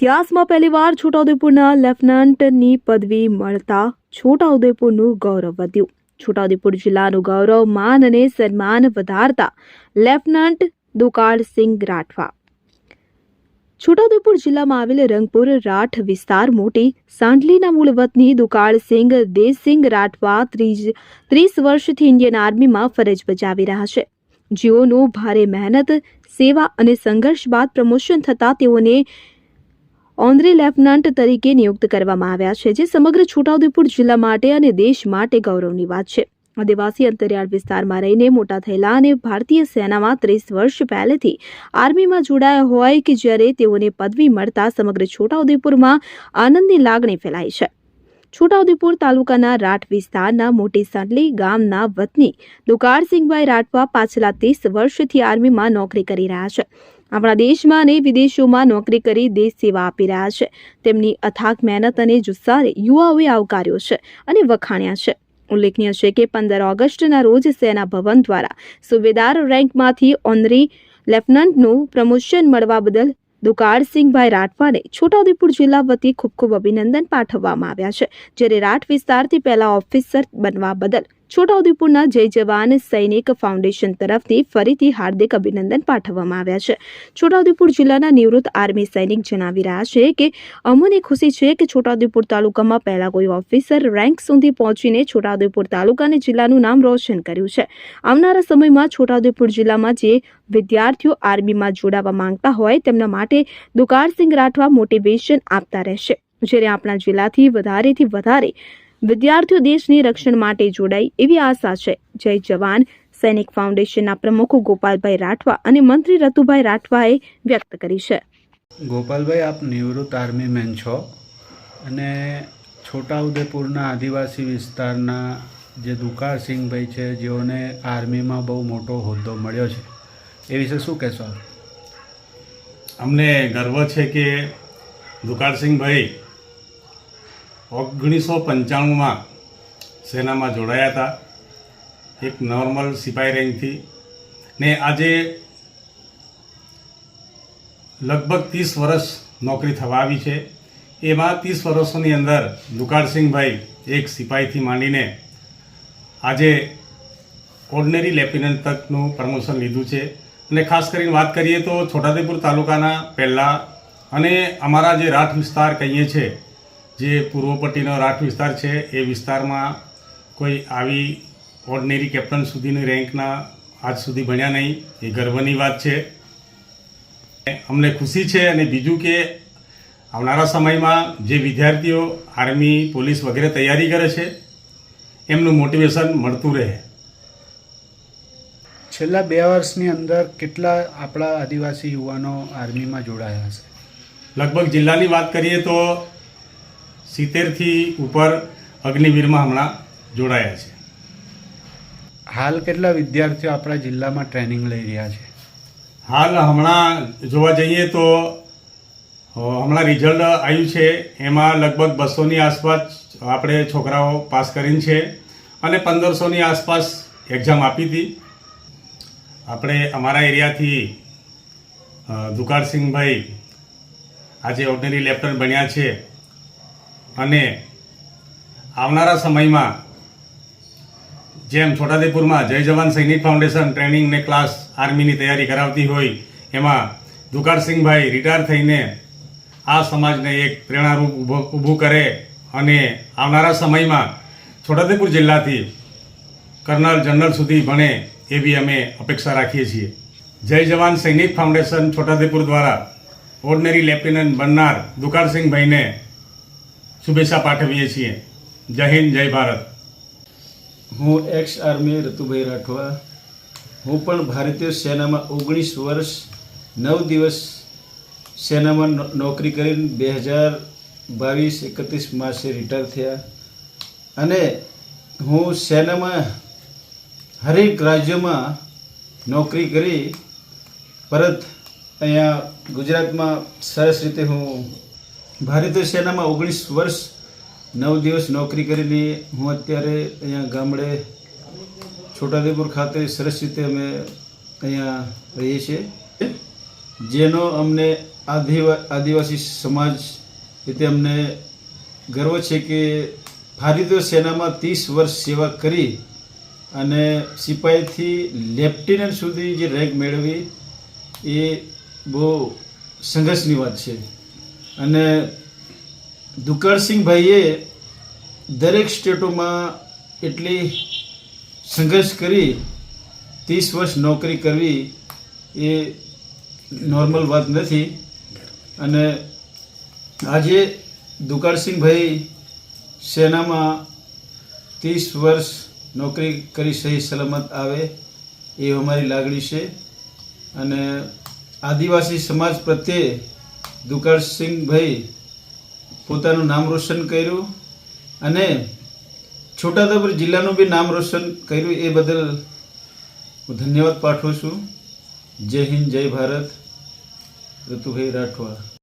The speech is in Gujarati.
ઇતિહાસમાં પહેલીવાર છોટાઉદેપુરના લેફ્ટનન્ટની પદવી મળતા છોટાઉદેપુરનું ગૌરવ વધ્યું. છોટાઉદેપુર જિલ્લાનું ગૌરવ, માન અને સન્માન વધારતા લેફ્ટનન્ટ દુકાળસિંહ રાઠવા. છોટાઉદેપુર જિલ્લામાં આવેલ રંગપુર રાઠ વિસ્તાર મોટી સાંડલીના મૂળ વતની દુકાળસિંહ દેવસિંહ રાઠવા 30 વર્ષથી ઇન્ડિયન આર્મીમાં ફરજ બજાવી રહ્યા છે. જેઓનું ભારે મહેનત, સેવા અને સંઘર્ષ બાદ પ્રમોશન થતાં તેઓને ઓનરી લેફ્ટનન્ટ તરીકે નિયુક્ત કરવામાં આવ્યા છે, જે સમગ્ર છોટાઉદેપુર જિલ્લા માટે અને દેશ માટે ગૌરવની વાત છે. આદિવાસી અંતરિયાળ વિસ્તારમાં રહીને મોટા થયેલા અને ભારતીય સેનામાં 30 વર્ષ પહેલેથી આર્મીમાં જોડાયા હોય કે જ્યારે તેઓને પદવી મળતા સમગ્ર છોટાઉદેપુરમાં આનંદની લાગણી ફેલાઈ છે. છોટાઉદેપુર તાલુકાના રાઠ વિસ્તારના મોટી સાંડલી ગામના વતની દુકાળસિંહભાઈ રાઠવા પાછલા 30 વર્ષથી આર્મીમાં નોકરી કરી રહ્યા છે. આપણા દેશમાં અને વિદેશોમાં નોકરી કરી દેશ સેવા આપી રહ્યા છે. તેમની અથાગ મહેનત અને જુસ્સાને યુવાઓએ આવકાર્યો છે અને વખાણ્યા છે. ઉલ્લેખનીય છે કે 15 ઓગસ્ટના રોજ સેના ભવન દ્વારા સુબેદાર રેન્કમાંથી ઓનરી લેફ્ટનન્ટનું પ્રમોશન મળવા બદલ દુકાળસિંહભાઈ રાઠવાને છોટાઉદેપુર જિલ્લા વતી ખૂબ ખૂબ અભિનંદન પાઠવવામાં આવ્યા છે. જ્યારે રાઠ વિસ્તારથી પહેલા ઓફિસર બનવા બદલ છોટાઉદેપુરના જય જવાન સૈનિક ફાઉન્ડેશન તરફથી ફરીથી હાર્દિક અભિનંદન પાઠવવામાં આવ્યા છે. છોટાઉદેપુર જિલ્લાના નિવૃત્ત આર્મી સૈનિક જણાવી રહ્યા છે કે અમને ખુશી છે કે છોટાઉદેપુર તાલુકામાં પહેલા કોઈ ઓફિસર રેન્ક સુધી પહોંચીને છોટાઉદેપુર તાલુકા અને જિલ્લાનું નામ રોશન કર્યું છે. આવનારા સમયમાં છોટાઉદેપુર જિલ્લામાં જે વિદ્યાર્થીઓ આર્મીમાં જોડાવા માંગતા હોય તેમના માટે દુકાળસિંહ રાઠવા મોટિવેશન આપતા રહેશે. જ્યારે આપણા જિલ્લાથી વધારેથી વધારે વિદ્યાર્થીઓ દેશની રક્ષણ માટે જોડાય એવી આશા છે. જય જવાન સૈનિક ફાઉન્ડેશનના પ્રમુખ ગોપાલભાઈ રાઠવા અને મંત્રી રતુભાઈ રાઠવાએ વ્યક્ત કરી છે. ગોપાલભાઈ, આપ નિવૃત્ત આર્મી મેન છો અને છોટાઉદેપુરના આદિવાસી વિસ્તારના જે દુકાળસિંહભાઈ છે, જેઓને આર્મીમાં બહુ મોટો હોદ્દો મળ્યો છે, એ વિશે શું કહેશો? અમને ગર્વ છે કે દુકાળસિંહભાઈ 1995માં સેનામાં જોડાયા હતા, એક નોર્મલ સિપાઈ રેન્કથી, ને આજે લગભગ 30 વર્ષ નોકરી થવા આવી છે. એમાં 30 વર્ષોની અંદર દુકાળસિંહભાઈ એક સિપાહીથી માંડીને આજે ઓર્ડિનરી લેફ્ટનન્ટ તકનું પ્રમોશન લીધું છે. અને ખાસ કરીને વાત કરીએ તો છોટાઉદેપુર તાલુકાના પહેલાં અને અમારા જે રાઠ વિસ્તાર કહીએ છીએ, જે પૂર્વ પટ્ટીનો રાઠ વિસ્તાર છે, એ વિસ્તારમાં કોઈ આવી ઓર્ડિનરી કેપ્ટન સુધીની રેન્કના આજ સુધી બન્યા નહીં. એ ગર્વની વાત છે. અમને ખુશી છે. અને બીજું કે આવનારા સમયમાં જે વિદ્યાર્થીઓ આર્મી, પોલીસ વગેરે તૈયારી કરે છે, એમનું મોટિવેશન મળતું રહે. છેલ્લા 2 વર્ષની અંદર કેટલા આપણા આદિવાસી યુવાનો આર્મીમાં જોડાયા હશે? લગભગ જિલ્લાની વાત કરીએ તો 70થી ઉપર અગ્નિવીરમાં હમણાં જોડાયા છે. હાલ કેટલા વિદ્યાર્થીઓ આપણા જિલ્લામાં ટ્રેનિંગ લઈ રહ્યા છે? હાલ હમણાં જોવા જઈએ તો હમણાં રિઝલ્ટ આવ્યું છે, એમાં લગભગ 200ની આસપાસ આપણે છોકરાઓ પાસ કરીને છે અને 1500ની આસપાસ એક્ઝામ આપી હતી. આપણે અમારા એરિયાથી દુકાળસિંહભાઈ આજે ઓર્ડિનરી લેફ્ટનન્ટ બન્યા છે અને આવનારા સમયમાં જેમ છોટાઉદેપુરમાં જય જવાન સૈનિક ફાઉન્ડેશન ટ્રેનિંગ ને ક્લાસ આર્મીની તૈયારી કરાવતી હોય, એમાં દુકાળસિંહભાઈ રિટાયર થઈને આ સમાજને એક પ્રેરણારૂપ ઊભું કરે અને આવનારા સમયમાં છોટાઉદેપુર જિલ્લાથી કર્નલ જનરલ સુધી ભણે એવી અમે અપેક્ષા રાખીએ છીએ. જય જવાન સૈનિક ફાઉન્ડેશન છોટાઉદેપુર દ્વારા ઓર્ડિનરી લેફ્ટનન્ટ બનનાર દુકાળસિંહભાઈને શુભેચ્છા પાઠવીએ છીએ. જય હિન્દ, જય ભારત. હું એક્સ આર્મી રતુભાઈ રાઠવા. હું પણ ભારતીય સેનામાં 19 વર્ષ 9 દિવસ સેનામાં નોકરી કરીને 2022-31 માર્ચે રિટાયર થયા અને હું સેનામાં હરેક રાજ્યમાં નોકરી કરી પરત અહીંયા ગુજરાતમાં સરસ રીતે હું ભારતીય સેનામાં 19 વર્ષ 9 દિવસ નોકરી કરીને હું અત્યારે અહીંયા ગામડે છોટાઉદેપુર ખાતે સરસ રીતે અમે અહીંયા રહીએ છીએ, જેનો અમને આદિવાસી સમાજ રીતે અમને ગર્વ છે કે ભારતીય સેનામાં 30 વર્ષ સેવા કરી અને સિપાહીથી લેફ્ટિનન્ટ સુધી જે રેન્ક મેળવી એ બહુ સંઘર્ષની વાત છે. અને દુકાળસિંહભાઈએ દરેક સ્ટેટોમાં એટલી સંઘર્ષ કરી 30 વર્ષ નોકરી કરવી એ નોર્મલ વાત નથી. અને આજે દુકાળસિંહભાઈ સેનામાં 30 વર્ષ નોકરી કરી સહી સલામત આવે એ અમારી લાગણી છે. અને આદિવાસી સમાજ પ્રત્યે દુકાળસિંહભાઈ પોતાનું નામ રોશન કર્યું અને છોટાઉદેપુર જિલ્લાનું બી નામ રોશન કર્યું. એ બદલ હું ધન્યવાદ પાઠવું છું. જય હિન્દ, જય ભારત. ઋતુભાઈ રાઠવા.